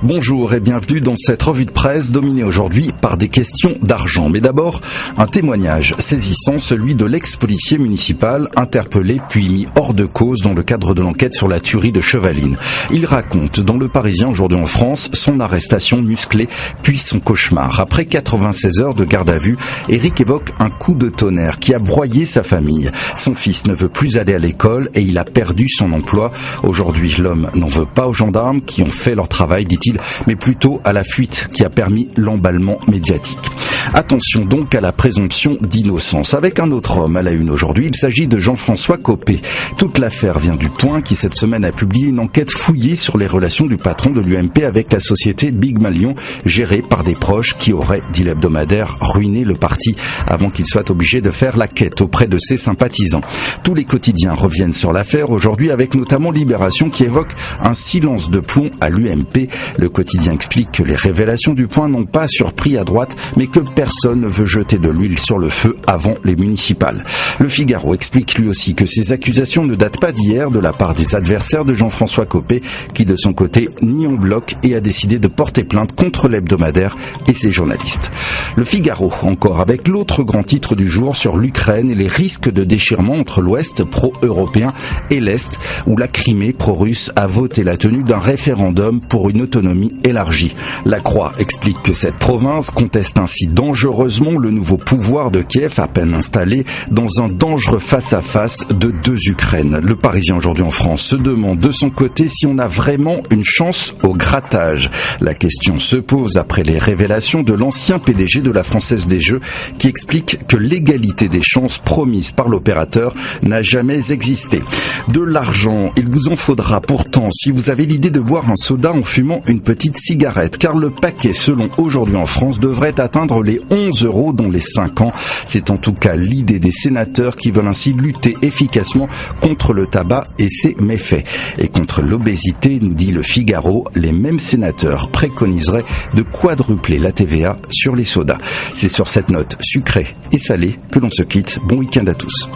Bonjour et bienvenue dans cette revue de presse dominée aujourd'hui par des questions d'argent. Mais d'abord, un témoignage saisissant, celui de l'ex-policier municipal interpellé puis mis hors de cause dans le cadre de l'enquête sur la tuerie de Chevaline. Il raconte dans Le Parisien aujourd'hui en France son arrestation musclée puis son cauchemar. Après 96 heures de garde à vue, Eric évoque un coup de tonnerre qui a broyé sa famille. Son fils ne veut plus aller à l'école et il a perdu son emploi. Aujourd'hui, l'homme n'en veut pas aux gendarmes qui ont fait leur travail, dit-il, mais plutôt à la fuite qui a permis l'emballement médiatique. Attention donc à la présomption d'innocence. Avec un autre homme à la une aujourd'hui, il s'agit de Jean-François Copé. Toute l'affaire vient du Point qui cette semaine a publié une enquête fouillée sur les relations du patron de l'UMP avec la société Big Malion, gérée par des proches qui auraient, dit l'hebdomadaire, ruiné le parti avant qu'il soit obligé de faire la quête auprès de ses sympathisants. Tous les quotidiens reviennent sur l'affaire aujourd'hui avec notamment Libération qui évoque un silence de plomb à l'UMP. Le quotidien explique que les révélations du Point n'ont pas surpris à droite, mais que personne ne veut jeter de l'huile sur le feu avant les municipales. Le Figaro explique lui aussi que ces accusations ne datent pas d'hier de la part des adversaires de Jean-François Copé, qui de son côté nie en bloc et a décidé de porter plainte contre l'hebdomadaire et ses journalistes. Le Figaro encore avec l'autre grand titre du jour sur l'Ukraine et les risques de déchirement entre l'Ouest pro-européen et l'Est, où la Crimée pro-russe a voté la tenue d'un référendum pour une autonomie élargie. La Croix explique que cette province conteste ainsi dangereusement le nouveau pouvoir de Kiev à peine installé dans un dangereux face-à-face de deux Ukraines. Le Parisien aujourd'hui en France se demande de son côté si on a vraiment une chance au grattage. La question se pose après les révélations de l'ancien PDG de la Française des Jeux qui explique que l'égalité des chances promise par l'opérateur n'a jamais existé. De l'argent, il vous en faudra pourtant si vous avez l'idée de boire un soda en fumant une petite cigarette, car le paquet, selon Aujourd'hui en France, devrait atteindre les 11 € dans les 5 ans. C'est en tout cas l'idée des sénateurs qui veulent ainsi lutter efficacement contre le tabac et ses méfaits. Et contre l'obésité, nous dit le Figaro, les mêmes sénateurs préconiseraient de quadrupler la TVA sur les sodas. C'est sur cette note sucrée et salée que l'on se quitte. Bon week-end à tous.